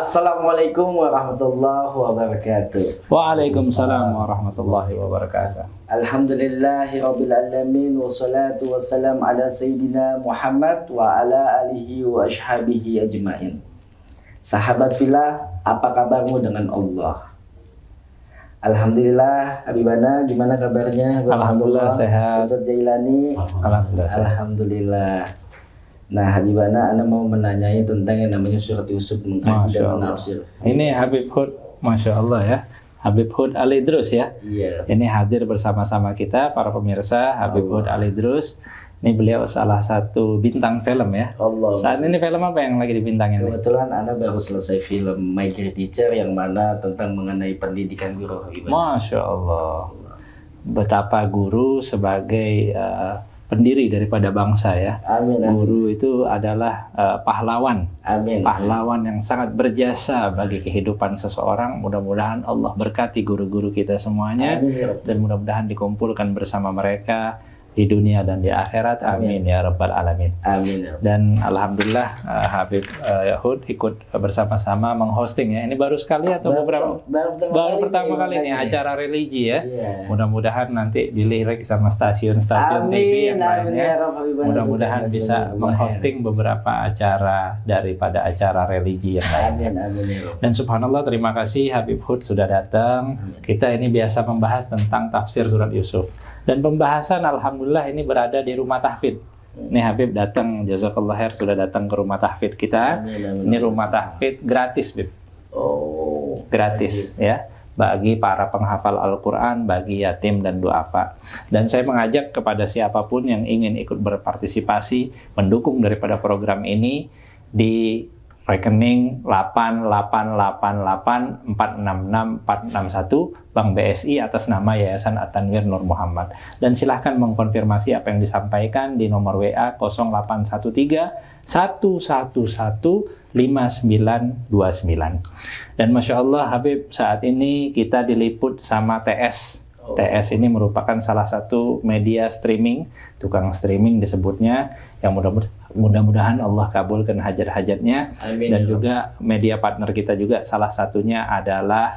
Assalamualaikum warahmatullahi wabarakatuh. Waalaikumsalam warahmatullahi wabarakatuh. Alhamdulillahirabbil alamin wassalatu wassalamu ala sayyidina Muhammad wa ala alihi wa ashabihi ajmain. Sahabat fillah, apa kabarmu dengan Allah? Alhamdulillah, Habibana gimana kabarnya? Alhamdulillah sehat. Ustaz Jailani? Alhamdulillah sehat. Alhamdulillah. Nah, Habibana, Anda mau menanyai tentang yang namanya surat Yusuf mengkaji dan menafsir. Ini Habib Hud, Masya Allah ya. Habib Hud Ali Idrus ya. Iya. Ini hadir bersama-sama kita, para pemirsa. Habib Hud Ali Idrus. Ini beliau salah satu bintang film ya. Allah. Saat ini film apa yang lagi dibintangin? Kebetulan Anda baru selesai film My Great Teacher yang mana tentang mengenai pendidikan guru, Habibana. Masya Allah. Betapa guru sebagai pendiri daripada bangsa ya. Amin, amin. Guru itu adalah pahlawan. Amin. Pahlawan yang sangat berjasa bagi kehidupan seseorang. Mudah-mudahan Allah berkati guru-guru kita semuanya. Amin, ya Rabb. Dan mudah-mudahan dikumpulkan bersama mereka di dunia dan di akhirat. Amin, ya Rabbal Alamin. Amin, ya Rabb. Dan alhamdulillah Habib Hud ikut bersama-sama menghosting ya. Ini baru sekali atau baru pertama kali ini acara religi ya. Iya. Mudah-mudahan nanti dilirik sama stasiun-stasiun TV yang lainnya. Ya Rabb, Habibana. Mudah-mudahan bisa menghosting beberapa acara daripada acara religi yang lainnya. Amin, ya Rabb. Dan subhanallah, terima kasih Habib Hud sudah datang. Kita ini biasa membahas tentang tafsir surat Yusuf. Dan pembahasan alhamdulillah ini berada di rumah tahfidz. Ini Habib datang, jazakallah khair, sudah datang ke rumah tahfidz kita. Amin. Ini rumah tahfidz gratis, Bib. Oh, Gratis ya, bagi para penghafal Al-Quran, bagi yatim dan duafa. Dan saya mengajak kepada siapapun yang ingin ikut berpartisipasi, mendukung daripada program ini di rekening 88884664461 Bank BSI atas nama Yayasan At-Tanwir Nur Muhammad. Dan silahkan mengkonfirmasi apa yang disampaikan di nomor WA 0813 111 5929. Dan Masya Allah Habib, saat ini kita diliput sama TS. TS ini merupakan salah satu media streaming, tukang streaming disebutnya, yang mudah-mudahan Allah kabulkan hajat-hajatnya. Amin. Dan juga media partner kita juga salah satunya adalah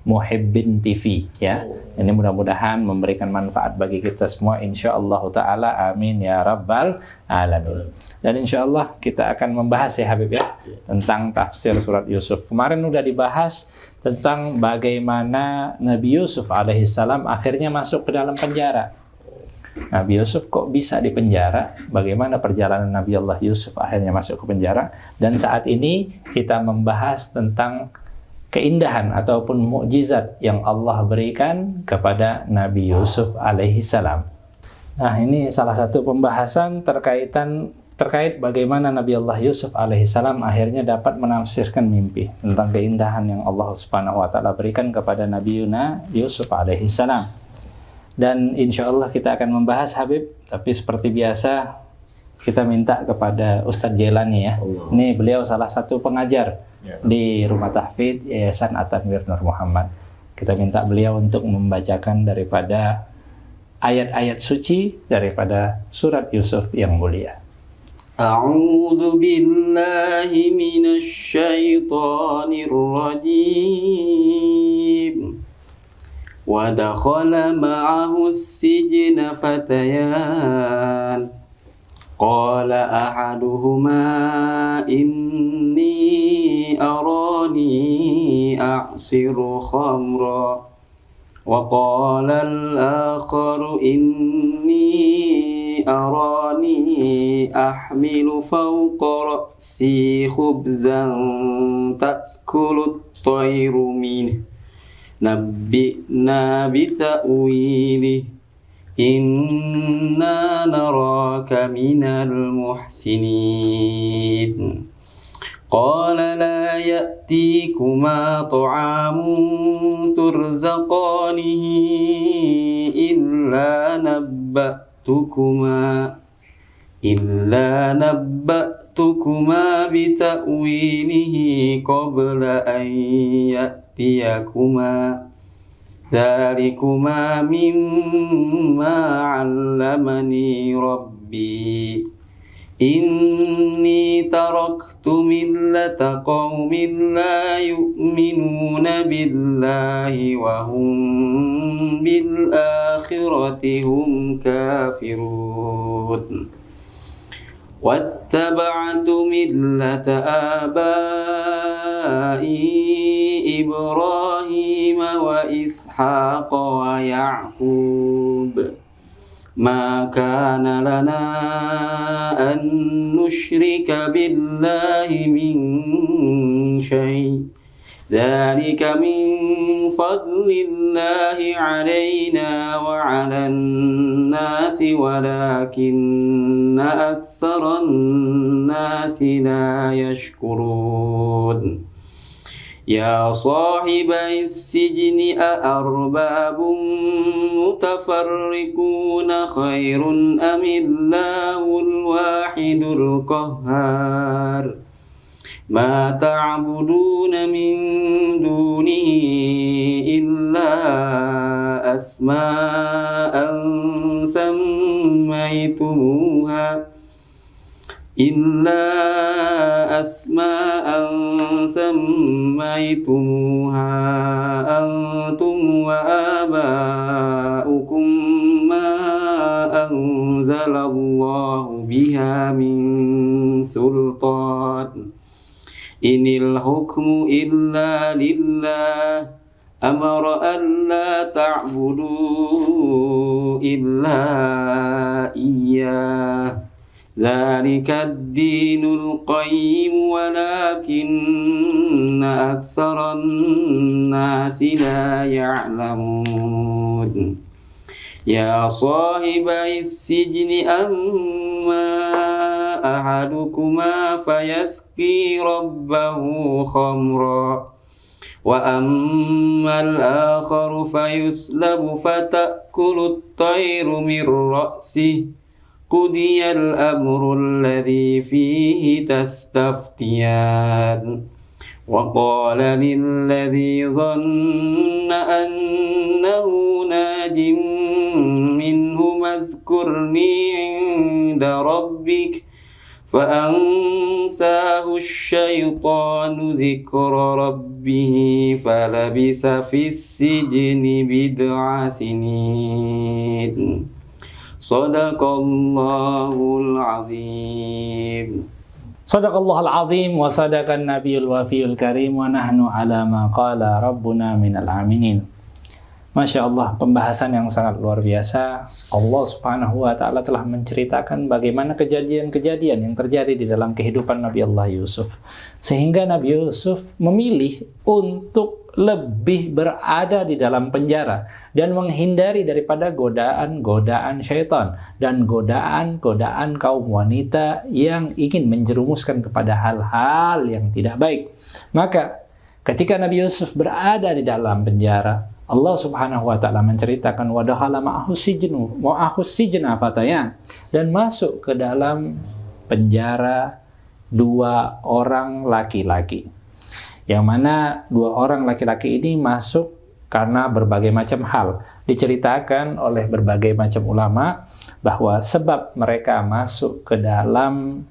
Muhibbin TV ya. Ini mudah-mudahan memberikan manfaat bagi kita semua insyaallah taala, amin ya rabbal alamin. Dan insyaallah kita akan membahas ya Habib ya tentang tafsir surat Yusuf. Kemarin udah dibahas tentang bagaimana Nabi Yusuf alaihissalam akhirnya masuk ke dalam penjara. Nabi Yusuf kok bisa di penjara? Bagaimana perjalanan Nabi Allah Yusuf akhirnya masuk ke penjara? Dan saat ini kita membahas tentang keindahan ataupun mukjizat yang Allah berikan kepada Nabi Yusuf alaihissalam. Nah, ini salah satu pembahasan terkait bagaimana Nabi Allah Yusuf alaihissalam akhirnya dapat menafsirkan mimpi, tentang keindahan yang Allah Subhanahu wa taala berikan kepada Nabi Yusuf alaihissalam. Dan insya Allah kita akan membahas Habib, tapi seperti biasa kita minta kepada Ustadz Jailani ya. Ini beliau salah satu pengajar di rumah tahfidz Yayasan At-Tanwir Nur Muhammad. Kita minta beliau untuk membacakan daripada ayat-ayat suci daripada surat Yusuf yang mulia. A'udzu billahi minasy syaithanir rajim. Wa dakhala ma'ahu as-sijna fatayan. Qala ahaduhuma inni arani a'siru khamra wa qala al-akharu inni arani ahmilu fawqa ra'si khubzan ta'kulu at-tayru minhu nabbi'na bita'wilihi inna naraka minal muhsinin. Qala la ya'tikuma ta'amun turzaqanihi illa nabba'tukuma bita'wilihi qabla an ya'tiyakuma. Dzalikumaa mimmaa 'allamani rabbi إني تركت ملة قوم لا يؤمنون بالله وهم بالآخرة هم كافرون واتبعت ملة آبائي إبراهيم وإسحاق ويعقوب ما كان لنا أن نشرك بالله من شيء ذلك من فضل الله علينا وعلى الناس ولكن أكثر الناس لا يشكرون يا صاحبي السجن أأرباب متفرقون خير أم الله الواحد القهار ما تعبدون من دونه إلا أسماء سميتموها أنتم وآباؤكم ما أنزل الله بها من سلطان إن الحكم إلا لله أمر ألا تعبدوا إلا إياه ذلك الدين القيم ولكن أكثر الناس لا يعلمون يا صاحبي السجن أما أحدكما فيسقي ربه خمرا وأما الآخر فيسلب فتأكل الطير من رأسه قضي الأمر الذي فيه تستفتيان وقال للذي ظن أنه ناج منهما اذكرني عند ربك فأنساه الشيطان ذكر ربه فلبث في السجن بضع سنين صدق الله العظيم Sadaqallahul azim wa sadaqan nabiyul wafiyul karim wa nahnu ala ma qala rabbuna minal aminin. Masya Allah, pembahasan yang sangat luar biasa. Allah subhanahu wa ta'ala telah menceritakan bagaimana kejadian-kejadian yang terjadi di dalam kehidupan Nabi Allah Yusuf. Sehingga Nabi Yusuf memilih untuk lebih berada di dalam penjara dan menghindari daripada godaan-godaan syaitan dan godaan-godaan kaum wanita yang ingin menjerumuskan kepada hal-hal yang tidak baik. Maka ketika Nabi Yusuf berada di dalam penjara, Allah subhanahu wa ta'ala menceritakan wadakhala ma'ahus sijna fatayan, dan masuk ke dalam penjara dua orang laki-laki. Yang mana dua orang laki-laki ini masuk karena berbagai macam hal. Diceritakan oleh berbagai macam ulama bahwa sebab mereka masuk ke dalam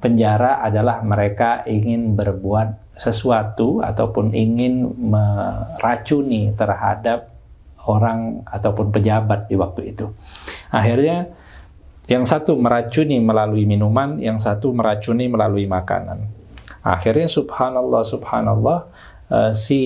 penjara adalah mereka ingin berbuat sesuatu ataupun ingin meracuni terhadap orang ataupun pejabat di waktu itu. Akhirnya yang satu meracuni melalui minuman, yang satu meracuni melalui makanan. Akhirnya subhanallah si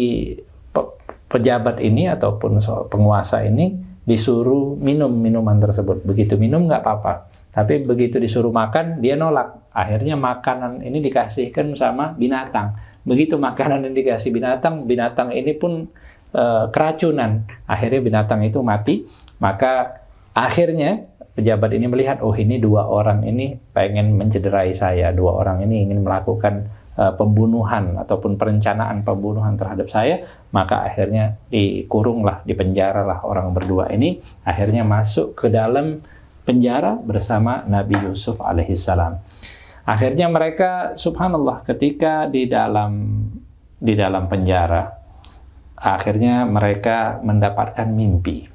pejabat ini ataupun penguasa ini disuruh minum minuman tersebut. Begitu minum nggak apa-apa, tapi begitu disuruh makan dia nolak. Akhirnya makanan ini dikasihkan sama binatang. Begitu makanan yang dikasih binatang ini pun keracunan. Akhirnya binatang itu mati. Maka akhirnya pejabat ini melihat, oh ini dua orang ini pengen mencederai saya. Dua orang ini ingin melakukan pembunuhan ataupun perencanaan pembunuhan terhadap saya. Maka akhirnya dikurunglah, dipenjaralah orang berdua ini. Akhirnya masuk ke dalam penjara bersama Nabi Yusuf alaihissalam. Akhirnya mereka subhanallah ketika di dalam penjara, akhirnya mereka mendapatkan mimpi.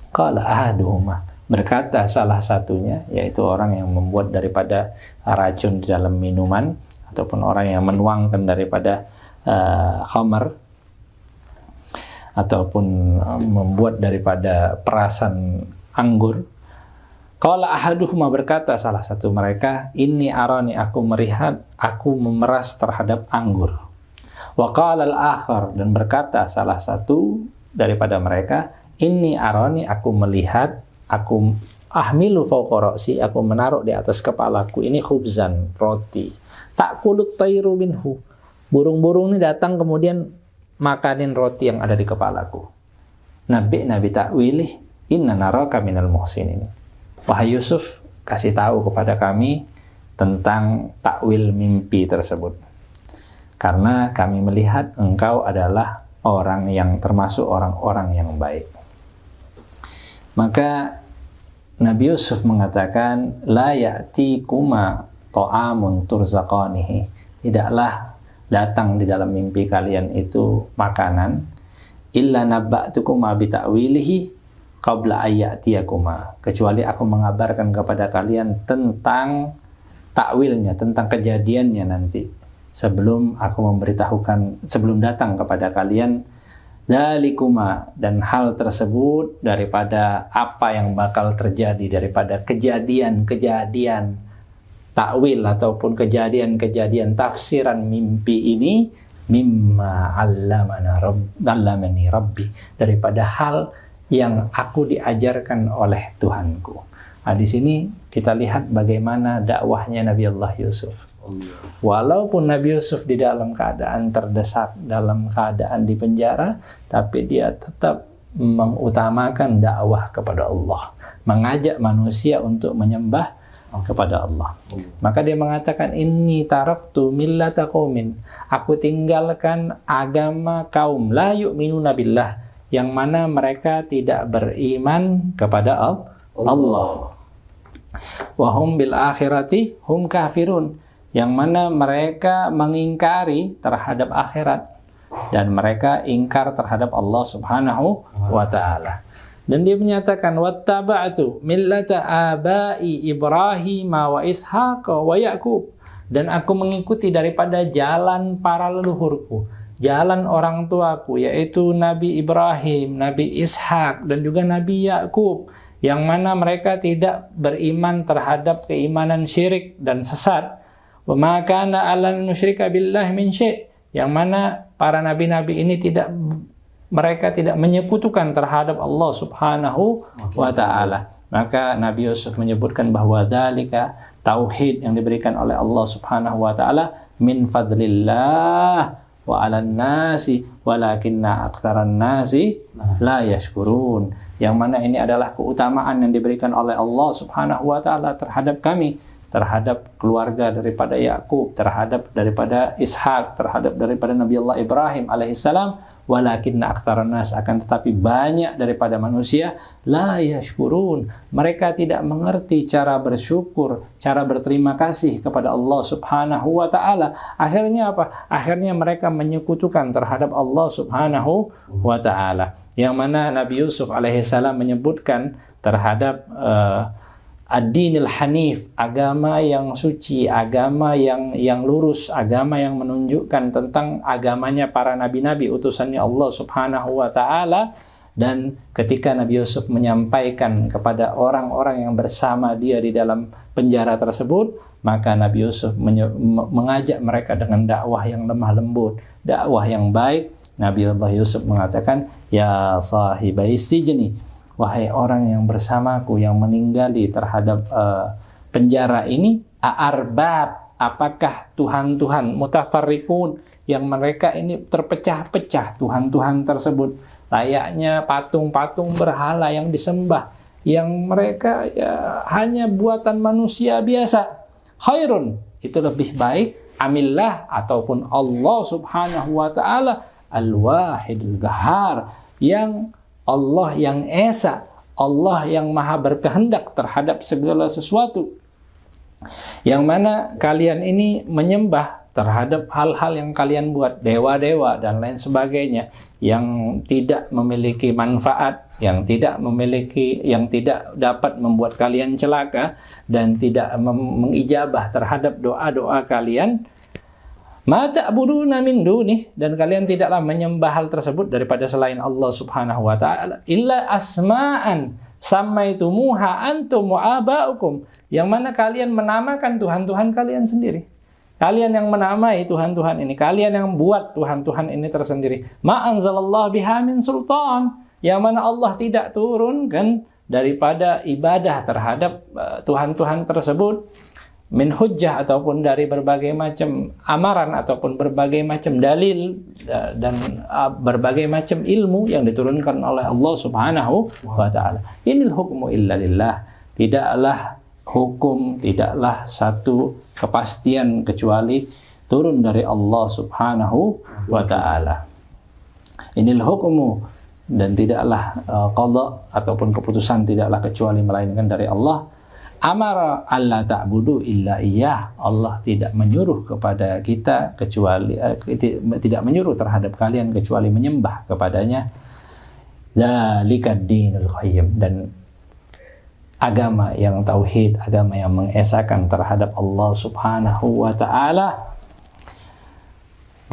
Qala ahaduhuma, Berkata salah satunya, yaitu orang yang membuat daripada racun di dalam minuman, ataupun orang yang menuangkan daripada khamar, ataupun membuat daripada perasan anggur. Qala ahaduhuma, berkata salah satu mereka, inni arani, aku melihat aku memeras terhadap anggur. Wa qala al-akhar, dan berkata salah satu daripada mereka, inni arani, aku melihat aku ahmilu fawqa ra'si, aku menaruh di atas kepalaku ini khubzan, roti. Ta'kulut tayru minhu, burung-burung ini datang kemudian makanin roti yang ada di kepalaku. Nabi ta'wilih inna naraka minal muhsinin. Wahai Yusuf, kasih tahu kepada kami tentang takwil mimpi tersebut, karena kami melihat engkau adalah orang yang termasuk orang-orang yang baik. Maka Nabi Yusuf mengatakan, la ya'tikuma ta'amun turzaqanihi, tidaklah datang di dalam mimpi kalian itu makanan, illa nabba'tukuma bita'wilihi qabla ayyatiyakuma, kecuali aku mengabarkan kepada kalian tentang takwilnya, tentang kejadiannya nanti, sebelum aku memberitahukan, sebelum datang kepada kalian dalikuma, dan hal tersebut daripada apa yang bakal terjadi, daripada kejadian-kejadian takwil ataupun kejadian-kejadian tafsiran mimpi ini, mimma allamani rabbi, daripada hal yang aku diajarkan oleh Tuhanku. Nah, di sini kita lihat bagaimana dakwahnya Nabi Allah Yusuf. Walaupun Nabi Yusuf di dalam keadaan terdesak, dalam keadaan di penjara, tapi dia tetap mengutamakan dakwah kepada Allah, mengajak manusia untuk menyembah kepada Allah. Maka dia mengatakan, inni taraktu millata qaumin, aku tinggalkan agama kaum la yu'minuna billah, yang mana mereka tidak beriman kepada Allah. Wa hum bil akhirati hum kafirun, yang mana mereka mengingkari terhadap akhirat dan mereka ingkar terhadap Allah Subhanahu wa ta'ala. Dan dia menyatakan, wattaba'tu millata abai Ibrahim wa Ishaq wa Ya'qub, dan aku mengikuti daripada jalan para leluhurku, jalan orang tuaku, yaitu Nabi Ibrahim, Nabi Ishak, dan juga Nabi Ya'qub, yang mana mereka tidak beriman terhadap keimanan syirik dan sesat. Wa ma kana 'alan nusyrika billahi min syai', yang mana para nabi-nabi ini mereka tidak menyekutukan terhadap Allah Subhanahu wa ta'ala. Maka Nabi Yusuf menyebutkan bahwa dzalika tauhid yang diberikan oleh Allah Subhanahu wa ta'ala min fadlillah wa 'alan nasi walakinna aktsaran nasi la yashkurun, yang mana ini adalah keutamaan yang diberikan oleh Allah Subhanahu wa ta'ala terhadap kami, terhadap keluarga daripada Yakub, terhadap daripada Ishak, terhadap daripada Nabi Allah Ibrahim alaihissalam, walakinna aktsaran nas, akan tetapi banyak daripada manusia la yashkurun, mereka tidak mengerti cara bersyukur, cara berterima kasih kepada Allah Subhanahu wa ta'ala. Akhirnya apa? Akhirnya mereka menyekutukan terhadap Allah Subhanahu wa ta'ala, yang mana Nabi Yusuf alaihissalam menyebutkan terhadap ad-dinil hanif, agama yang suci, agama yang lurus, agama yang menunjukkan tentang agamanya para nabi-nabi utusannya Allah Subhanahu wa ta'ala. Dan ketika Nabi Yusuf menyampaikan kepada orang-orang yang bersama dia di dalam penjara tersebut, maka Nabi Yusuf mengajak mereka dengan dakwah yang lemah lembut, dakwah yang baik. Nabi Allah Yusuf mengatakan, ya sahibai sijni, wahai orang yang bersamaku yang meninggali terhadap penjara ini, a'arbab, apakah Tuhan-Tuhan mutafarriqun, yang mereka ini terpecah-pecah, Tuhan-Tuhan tersebut layaknya patung-patung berhala yang disembah, yang mereka ya, hanya buatan manusia biasa, khairun, itu lebih baik, amillah, ataupun Allah Subhanahu wa ta'ala al-wahidul qahhar, yang Allah yang esa, Allah yang maha berkehendak terhadap segala sesuatu, yang mana kalian ini menyembah terhadap hal-hal yang kalian buat, dewa-dewa dan lain sebagainya, yang tidak memiliki manfaat, yang tidak dapat membuat kalian celaka dan tidak mengijabah terhadap doa-doa kalian. Ma ta'buduna min dunih, dan kalian tidaklah menyembah hal tersebut daripada selain Allah Subhanahu wa taala, illa asma'an sammaitumuha antum wa aba'ukum, yang mana kalian menamakan Tuhan-Tuhan kalian sendiri. Kalian yang menamai Tuhan-Tuhan ini, kalian yang buat Tuhan-Tuhan ini tersendiri. Ma anzalallahu biha min sultan, yang mana Allah tidak turunkan daripada ibadah terhadap Tuhan-Tuhan tersebut min hujjah, ataupun dari berbagai macam amaran ataupun berbagai macam dalil dan berbagai macam ilmu yang diturunkan oleh Allah Subhanahu wa taala. Inil hukmu illa lillah, tidaklah hukum, tidaklah satu kepastian kecuali turun dari Allah Subhanahu wa taala. Inil hukmu, dan tidaklah qada ataupun keputusan tidaklah kecuali melainkan dari Allah. Amara alla ta'budu illa iyyah, Allah tidak menyuruh kepada kita kecuali tidak menyuruh terhadap kalian kecuali menyembah kepadanya. Dzalikad dinul qayyim, dan agama yang tauhid, agama yang mengesahkan terhadap Allah Subhanahu wa taala.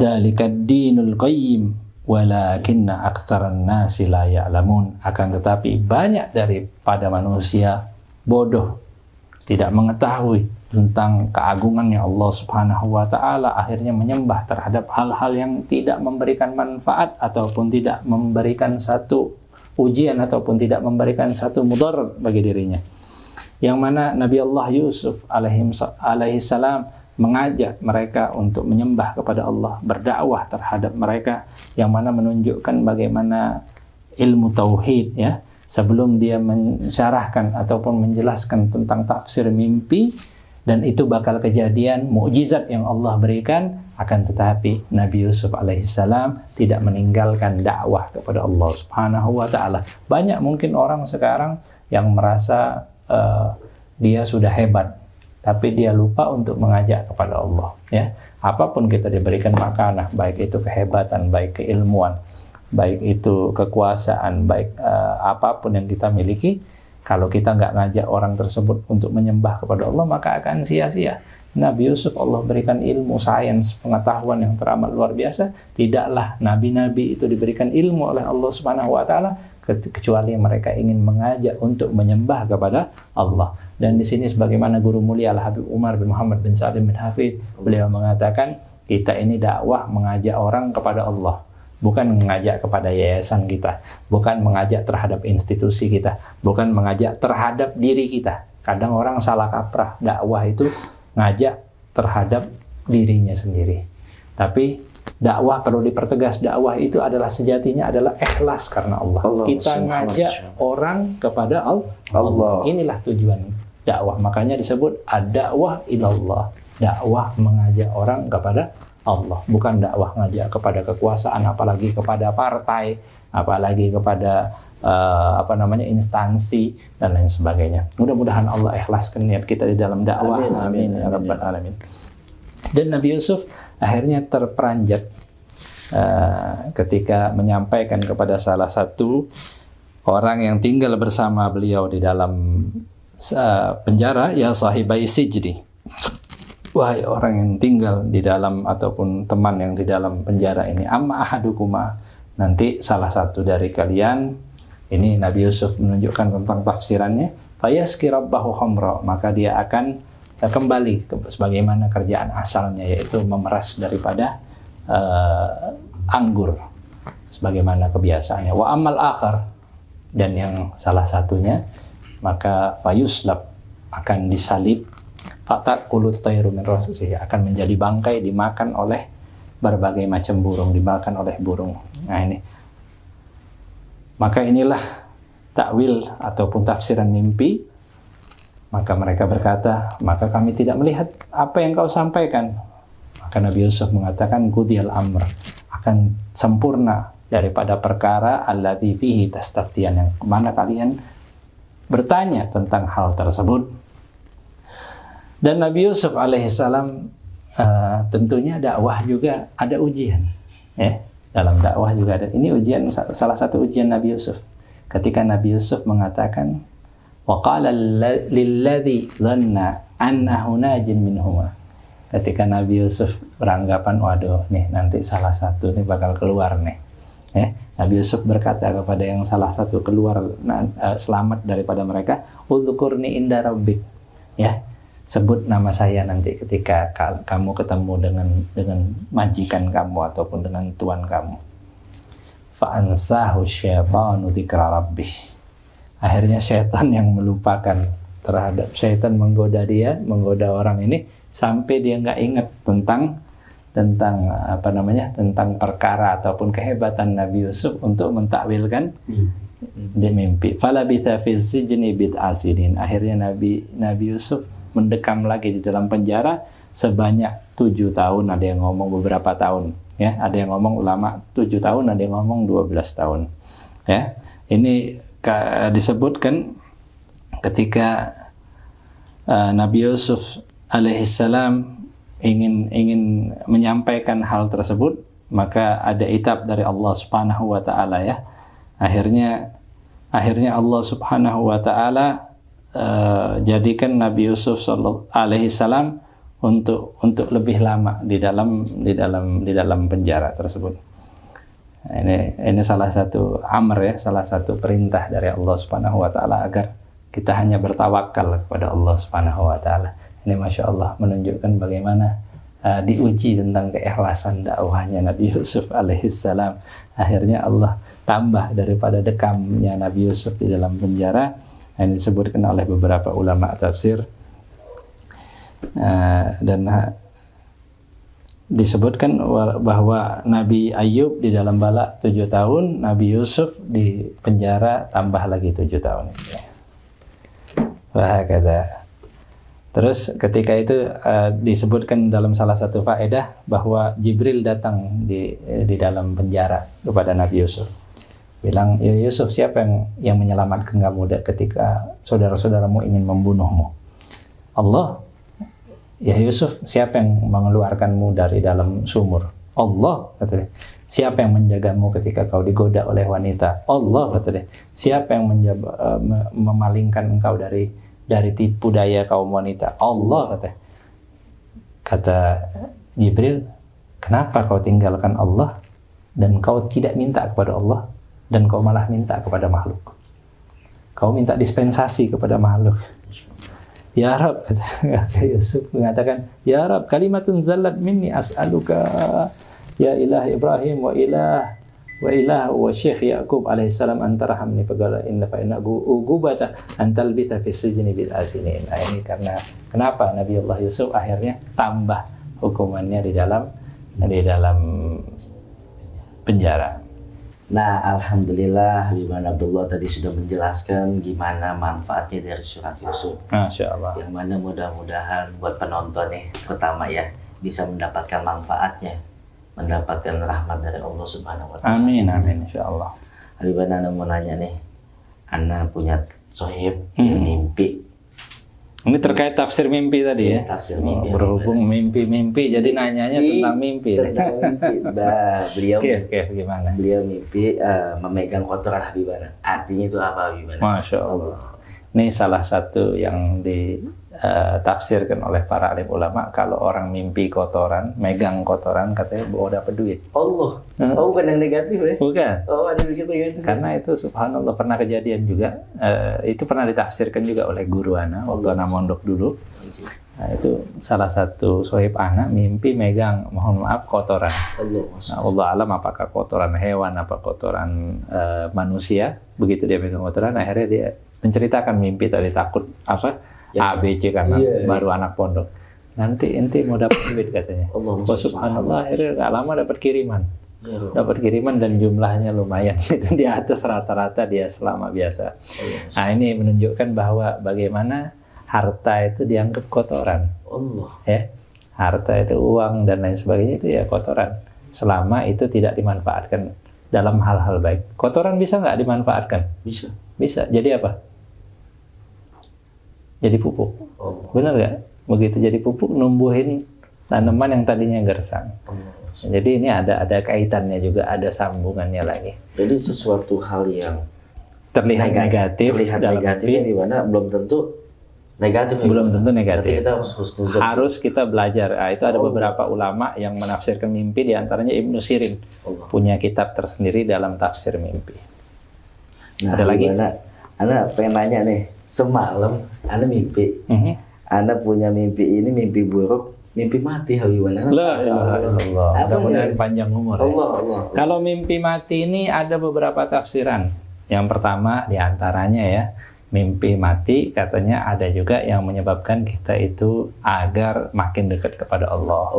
Dzalikad dinul qayyim walakinna aktsaran nasi la ya'lamun, akan tetapi banyak daripada manusia bodoh, tidak mengetahui tentang keagungannya Allah Subhanahu wa taala, akhirnya menyembah terhadap hal-hal yang tidak memberikan manfaat ataupun tidak memberikan satu ujian ataupun tidak memberikan satu mudarat bagi dirinya. Yang mana Nabi Allah Yusuf alaihi salam mengajak mereka untuk menyembah kepada Allah, berdakwah terhadap mereka, yang mana menunjukkan bagaimana ilmu tauhid, ya, sebelum dia mensyarahkan ataupun menjelaskan tentang tafsir mimpi, dan itu bakal kejadian mukjizat yang Allah berikan, akan tetapi Nabi Yusuf alaihissalam tidak meninggalkan dakwah kepada Allah Subhanahu wa taala. Banyak mungkin orang sekarang yang merasa dia sudah hebat, tapi dia lupa untuk mengajak kepada Allah, ya. Apapun kita diberikan makanah, baik itu kehebatan, baik keilmuan, baik itu kekuasaan, baik apapun yang kita miliki, kalau kita nggak ngajak orang tersebut untuk menyembah kepada Allah, maka akan sia-sia. Nabi Yusuf Allah berikan ilmu sains, pengetahuan yang teramat luar biasa. Tidaklah nabi-nabi itu diberikan ilmu oleh Allah Subhanahu wa taala kecuali mereka ingin mengajak untuk menyembah kepada Allah. Dan di sini sebagaimana guru mulia Al-Habib Umar bin Muhammad bin Salim bin Hafid, beliau mengatakan kita ini dakwah mengajak orang kepada Allah, bukan mengajak kepada yayasan kita, bukan mengajak terhadap institusi kita, bukan mengajak terhadap diri kita. Kadang orang salah kaprah, dakwah itu ngajak terhadap dirinya sendiri. Tapi dakwah perlu dipertegas, dakwah itu adalah sejatinya adalah ikhlas karena Allah. Kita ngajak orang kepada Allah. Inilah tujuan dakwah. Makanya disebut ad-da'wah ilallah. Dakwah mengajak orang kepada Allah, bukan dakwah ngajak kepada kekuasaan, apalagi kepada partai, apalagi kepada instansi dan lain sebagainya. Mudah-mudahan Allah ikhlaskan niat kita di dalam dakwah. Amin ya rabbal alamin. Dan Nabi Yusuf akhirnya terperanjat ketika menyampaikan kepada salah satu orang yang tinggal bersama beliau di dalam penjara, ya sahibai sijni, wahai orang yang tinggal di dalam ataupun teman yang di dalam penjara ini, amma ahadukuma, nanti salah satu dari kalian, ini Nabi Yusuf menunjukkan tentang tafsirannya, fayaski rabbahu khamra, maka dia akan kembali sebagaimana kerjaan asalnya, yaitu memeras daripada anggur sebagaimana kebiasaannya. Wa amal akhar, dan yang salah satunya maka fayuslab, akan disalib, fatakulut tayru min rasihi, akan menjadi bangkai, dimakan oleh berbagai macam burung, dimakan oleh burung. Nah ini, maka inilah takwil ataupun tafsiran mimpi. Maka mereka berkata, maka kami tidak melihat apa yang kau sampaikan. Maka Nabi Yusuf mengatakan, qudiyal amr, akan sempurna daripada perkara allati fihi tastaftiyan, yang mana kalian bertanya tentang hal tersebut. Dan Nabi Yusuf alaihissalam tentunya dakwah juga ada ujian, ya. Dalam dakwah juga ada. Ini ujian, salah satu ujian Nabi Yusuf. Ketika Nabi Yusuf mengatakan, wa qala lilladzi dhanna annahu najin minhuma. Ketika Nabi Yusuf beranggapan, waduh, nih nanti salah satu nih bakal keluar nih. Nabi Yusuf berkata kepada yang salah satu keluar selamat daripada mereka, udzukurni inda rabbik. Ya, sebut nama saya nanti ketika kamu ketemu dengan majikan kamu ataupun dengan tuan kamu. Fa'ansahu syaitanu dzikra rabbih. Akhirnya syaitan yang melupakan terhadap, syaitan menggoda orang ini sampai dia nggak ingat tentang perkara ataupun kehebatan Nabi Yusuf untuk mentakwilkan di mimpi. Falabitha fi sijni bid'a sinin. Akhirnya Nabi Yusuf mendekam lagi di dalam penjara sebanyak 7 tahun, ada yang ngomong beberapa tahun, ya, ada yang ngomong ulama 7 tahun, ada yang ngomong 12 tahun. Ya. Ini disebutkan ketika Nabi Yusuf alaihissalam ingin menyampaikan hal tersebut, maka ada itab dari Allah Subhanahu wa taala, ya. Akhirnya Allah Subhanahu wa taala jadikan Nabi Yusuf alaihissalam untuk lebih lama di dalam penjara tersebut. Ini salah satu amr, ya, salah satu perintah dari Allah Subhanahu wa taala agar kita hanya bertawakal kepada Allah Subhanahu wa taala. Ini Masya Allah menunjukkan bagaimana diuji tentang keikhlasan dakwahnya Nabi Yusuf alaihissalam. Akhirnya Allah tambah daripada dekamnya Nabi Yusuf di dalam penjara. Ini disebutkan oleh beberapa ulama tafsir, dan disebutkan bahwa Nabi Ayub di dalam bala 7 tahun, Nabi Yusuf di penjara tambah lagi 7 tahun. Wah, kata. Terus ketika itu disebutkan dalam salah satu faedah bahwa Jibril datang di dalam penjara kepada Nabi Yusuf. Bilang, ya Yusuf, siapa yang menyelamatkan kamu ketika saudara-saudaramu ingin membunuhmu? Allah. Ya Yusuf, siapa yang mengeluarkanmu dari dalam sumur? Allah, katanya. Siapa yang menjagamu ketika kau digoda oleh wanita? Allah, katanya. Siapa yang memalingkan engkau dari tipu daya kaum wanita? Allah, kata Jibril, kenapa kau tinggalkan Allah dan kau tidak minta kepada Allah dan kau malah minta kepada makhluk? Kau minta dispensasi kepada makhluk. Ya Rab, kata Yusuf mengatakan, ya Rab, kalimatun zallat minni as'aluka ya ilah Ibrahim wa ilah wa Syekh Yaqub alaihissalam antarahamni faqala inna fa inna ugubata antal bitha fi sijni bil asinin. Nah, ini karena kenapa Nabi Allah Yusuf akhirnya tambah hukumannya di dalam penjara. Nah, alhamdulillah Habibana Abdullah tadi sudah menjelaskan gimana manfaatnya dari surat Yusuf. Masya Allah. Yang mana mudah-mudahan buat penonton nih, pertama ya, bisa mendapatkan manfaatnya, mendapatkan rahmat dari Allah Subhanahu wa taala. Amin, amin, insyaallah. Habibana mau nanya nih, Ana punya sohib yang mimpi. Ini terkait tafsir mimpi tadi, ya. Tafsir mimpi. Berhubung mimpi-mimpi, jadi nanyanya tentang mimpi. Tentang mimpi. Nah, beliau gimana? Beliau mimpi memegang kotoran Habibana. Artinya itu apa, Habibana? Masya Allah. Ini salah satu yang ditafsirkan oleh para alim ulama. Kalau orang mimpi kotoran, megang kotoran, katanya bahwa dapat duit. Allah. Oh, bukan yang negatif, ya? Bukan. Oh, ada begitu ya? Karena itu subhanallah pernah kejadian juga. Itu pernah ditafsirkan juga oleh guru Ana waktu Ana mondok dulu. Nah, itu salah satu sohib Ana mimpi megang, mohon maaf, kotoran. Allah alam apakah kotoran hewan, apa kotoran manusia. Begitu dia megang kotoran, akhirnya dia menceritakan mimpi tadi, takut ABC karena baru anak pondok. Nanti ente mau dapat duit, katanya. Subhanallah, akhirnya gak lama dapat kiriman. Dapat kiriman dan jumlahnya lumayan. Itu di atas rata-rata dia selama biasa. Nah, ini menunjukkan bahwa bagaimana harta itu dianggap kotoran. Ya, harta itu uang dan lain sebagainya itu ya kotoran. Selama itu tidak dimanfaatkan dalam hal-hal baik. Kotoran bisa nggak dimanfaatkan? Bisa. Bisa. Jadi apa? Jadi pupuk. Benar nggak? Begitu jadi pupuk, numbuhin tanaman yang tadinya gersang. Jadi ini ada kaitannya juga, ada sambungannya lagi. Jadi sesuatu hal yang Terlihat negatif dalam negatifnya di mana belum tentu negatif. Belum tentu negatif. Berarti kita harus husnuzon. Harus kita belajar. Itu ada beberapa ulama yang menafsirkan mimpi, diantaranya Ibnu Sirin. Punya kitab tersendiri dalam tafsir mimpi. Nah, ada lagi? Ana pengen nanya nih. Semalam Ana mimpi. Ana punya mimpi ini, mimpi buruk, mimpi mati Habibana. La ilaha illallah. Mudah-mudahan panjang umur. Allah. Kalau mimpi mati ini ada beberapa tafsiran. Yang pertama diantaranya ya, mimpi mati katanya ada juga yang menyebabkan kita itu agar makin dekat kepada Allah.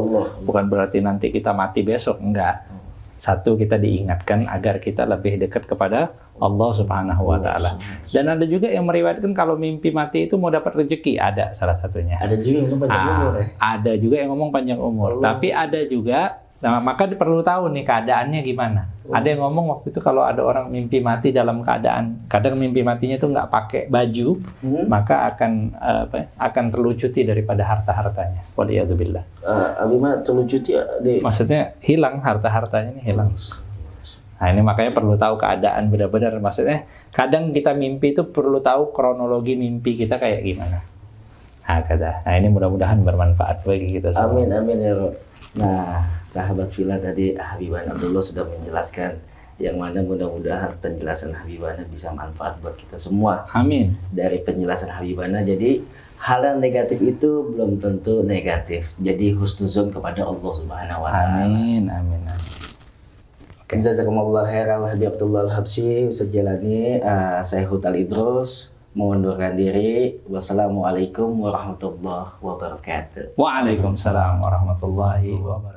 Bukan berarti nanti kita mati besok, enggak. Satu, kita diingatkan agar kita lebih dekat kepada Allah Subhanahu wa Ta'ala. Dan ada juga yang meriwayatkan kalau mimpi mati itu mau dapat rezeki, ada salah satunya. Ada juga yang ngomong panjang umur ya. Ada juga yang ngomong panjang umur. Tapi ada juga, nah, maka perlu tahu nih keadaannya gimana. Ada yang ngomong waktu itu kalau ada orang mimpi mati dalam keadaan, kadang mimpi matinya itu nggak pakai baju, maka akan terlucuti daripada harta-hartanya. Waliyadzubillah. Abimah terlucuti Maksudnya hilang, harta-hartanya ini hilang. Nah ini makanya perlu tahu keadaan benar-benar. Maksudnya kadang kita mimpi itu perlu tahu kronologi mimpi kita kayak gimana. Nah ini mudah-mudahan bermanfaat bagi kita semua. Amin ya Rob. Nah, sahabat Villa tadi Habibana Abdullah sudah menjelaskan yang mana mudah-mudahan penjelasan Habibana bisa manfaat buat kita semua. Amin. Dari penjelasan Habibana, jadi hal yang negatif itu belum tentu negatif. Jadi husnuzon kepada Allah Subhanahu wa Ta'ala. Amin. Jazakumullah khairan Habib Abdullah Al-Habsyi. Sejalani saya Hutal Idrus mengundurkan diri. Wassalamualaikum warahmatullahi wabarakatuh. Waalaikumsalam warahmatullahi wabarakatuh.